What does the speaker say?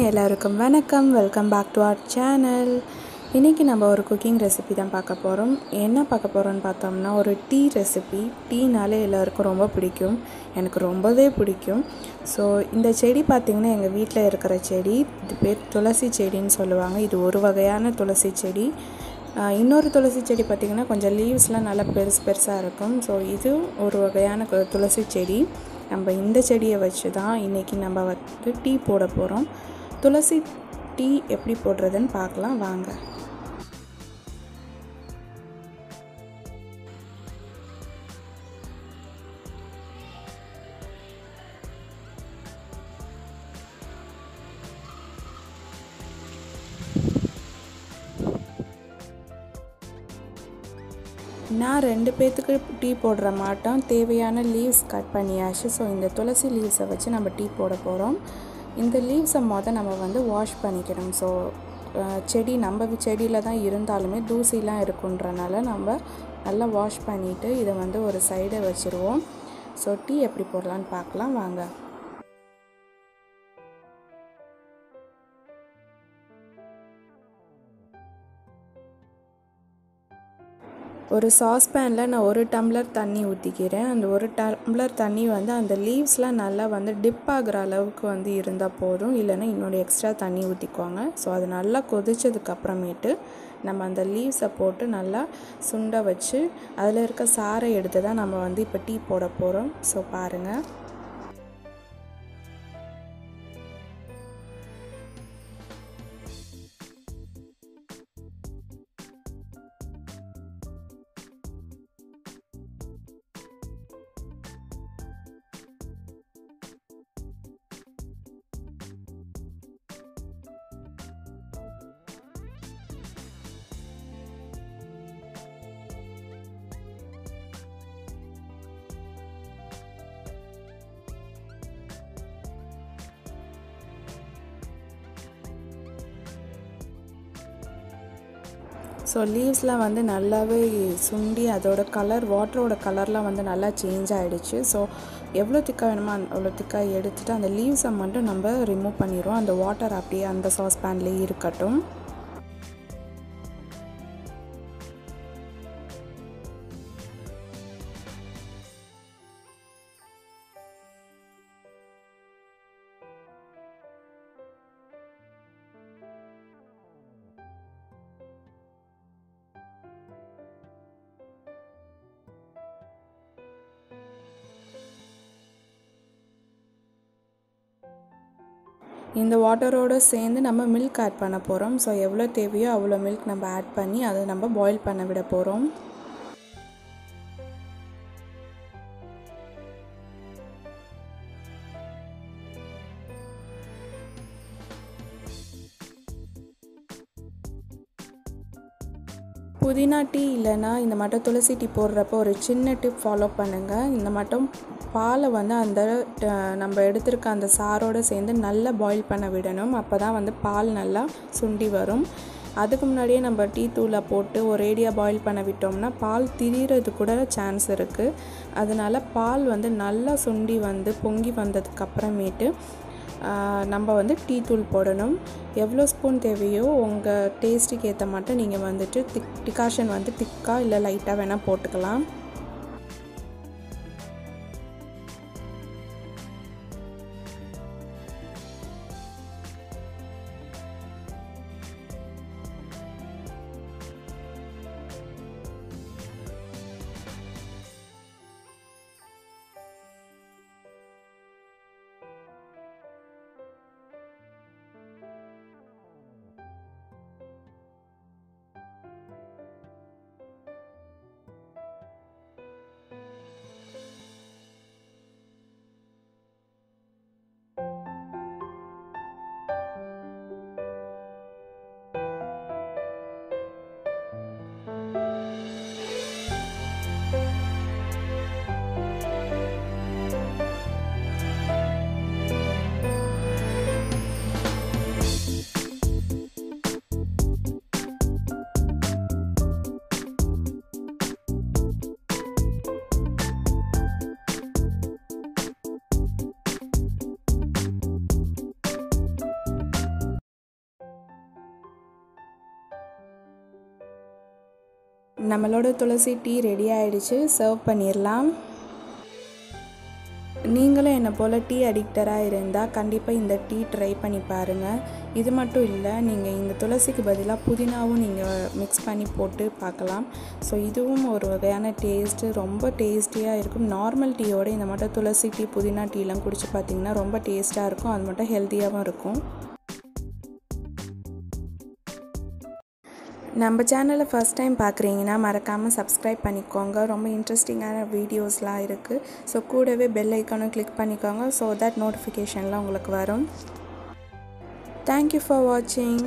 எல்லாருக்கும் வணக்கம். Welcome back to our channel. இன்றைக்கி நம்ம ஒரு குக்கிங் ரெசிபி தான் பார்க்க போகிறோம். என்ன பார்க்க போகிறோன்னு பார்த்தோம்னா ஒரு டீ ரெசிபி. டீனாலே எல்லாருக்கும் ரொம்ப பிடிக்கும், எனக்கு ரொம்பவே பிடிக்கும். ஸோ இந்த செடி பார்த்திங்கன்னா எங்கள் வீட்டில் இருக்கிற செடி. இது பேர் துளசி செடின்னு சொல்லுவாங்க. இது ஒரு வகையான துளசி செடி. இன்னொரு துளசி செடி பார்த்திங்கன்னா கொஞ்சம் லீவ்ஸ்லாம் நல்லா பெருசாக இருக்கும். ஸோ இது ஒரு வகையான துளசி செடி. நம்ம இந்த செடியை வச்சு தான் இன்றைக்கி நம்ம வந்து டீ போட போகிறோம். துளசி டீ எப்படி போடுறதுன்னு பார்க்கலாம் வாங்க. நான் 2 பேர்த்துக்கு டீ போடுற மாட்டோம். தேவையான லீவ்ஸ் கட் பண்ணியாச்சு. ஸோ இந்த துளசி லீவ்ஸை வச்சு நம்ம டீ போட போகிறோம். இந்த லீவ்ஸை நம்ம வந்து வாஷ் பண்ணிக்கணும். ஸோ செடி நம்ம செடியில் தான் இருந்தாலுமே தூசிலாம் இருக்குன்றனால நம்ம நல்லா வாஷ் பண்ணிவிட்டு இதை வந்து ஒரு சைடை வச்சுருவோம். ஸோ டீ எப்படி போடலான்னு பார்க்கலாம் வாங்க. ஒரு சாஸ்பேனில் நான் 1 டம்ளர் தண்ணி ஊற்றிக்கிறேன். அந்த 1 டம்ளர் தண்ணி வந்து அந்த லீவ்ஸ்லாம் நல்லா வந்து டிப் ஆகிற அளவுக்கு வந்து இருந்தால் போதும். இல்லைன்னா இன்னொரு எக்ஸ்ட்ரா தண்ணி ஊற்றிக்குவாங்க. ஸோ அது நல்லா கொதிச்சதுக்கப்புறமேட்டு நம்ம அந்த லீவ்ஸை போட்டு நல்லா சுண்ட வச்சு அதில் இருக்க சாறை எடுத்து தான் நம்ம வந்து இப்போ டீ போட போகிறோம். ஸோ பாருங்கள். ஸோ லீவ்ஸ்லாம் வந்து நல்லாவே சுண்டி அதோட கலர், வாட்டரோட கலர்லாம் வந்து நல்லா சேஞ்ச் ஆகிடுச்சு. ஸோ எவ்வளோ திக்காக வேணுமோ அவ்வளோ திக்காக எடுத்துகிட்டு அந்த லீவ்ஸை மட்டும் நம்ம ரிமூவ் பண்ணிடுவோம். அந்த வாட்டர் அப்படியே அந்த சாஸ்பேன்லேயே இருக்கட்டும். இந்த வாட்டரோடு சேர்ந்து நம்ம மில்க் ஆட் பண்ண போகிறோம். ஸோ எவ்வளோ தேவையோ அவ்வளோ மில்க் நம்ம ஆட் பண்ணி அதை நம்ம பாயில் பண்ண விட போகிறோம். புதினா டீ இல்லைன்னா இந்த மட்டும் துளசி டீ போடுறப்போ ஒரு சின்ன டிப் ஃபாலோ பண்ணுங்கள். இந்த மட்டும் பாலை வந்து அந்த நம்ம எடுத்துருக்க அந்த சாரோடு சேர்ந்து நல்லா பாயில் பண்ண விடணும். அப்போ தான் வந்து பால் நல்லா சுண்டி வரும். அதுக்கு முன்னாடியே நம்ம டீ தூளை போட்டு ஒரேடியாக பாயில் பண்ண விட்டோம்னா பால் திரிகிறது கூட சான்ஸ் இருக்குது. அதனால் பால் வந்து நல்லா சுண்டி வந்து பொங்கி வந்ததுக்கப்புறமேட்டு நம்ம வந்து டீ தூள் போடணும். எவ்வளோ ஸ்பூன் தேவையோ உங்கள் டேஸ்ட்டுக்கு ஏற்ற மட்டும் நீங்கள் வந்துட்டு டிகாஷன் வந்து திக்காக இல்லை லைட்டாக வேணால் போட்டுக்கலாம். நம்மளோட துளசி டீ ரெடி ஆகிடுச்சு, சர்வ் பண்ணிடலாம். நீங்களும் என்னை போல் டீ அடிக்டராக இருந்தால் கண்டிப்பாக இந்த டீ ட்ரை பண்ணி பாருங்கள். இது மட்டும் இல்லை, நீங்கள் இந்த துளசிக்கு பதிலாக புதினாவும் நீங்கள் மிக்ஸ் பண்ணி போட்டு பார்க்கலாம். ஸோ இதுவும் ஒரு வகையான டேஸ்ட்டு, ரொம்ப டேஸ்டியாக இருக்கும். நார்மல் டீயோடு இந்த மட்டும் துளசி டீ புதினா டீலாம் குடிச்சு பார்த்திங்கன்னா ரொம்ப டேஸ்ட்டாக இருக்கும். அது மட்டும் ஹெல்த்தியாகவும் இருக்கும். நம்ம சேனலை ஃபஸ்ட் டைம் பார்க்குறீங்கன்னா மறக்காமல் சப்ஸ்கிரைப் பண்ணிக்கோங்க. ரொம்ப இன்ட்ரெஸ்டிங்கான வீடியோஸ்லாம் இருக்குது. ஸோ கூடவே பெல் ஐக்கானும் கிளிக் பண்ணிக்கோங்க, ஸோ தட் நோட்டிஃபிகேஷன்லாம் உங்களுக்கு வரும். தேங்க்யூ ஃபார் வாட்சிங்.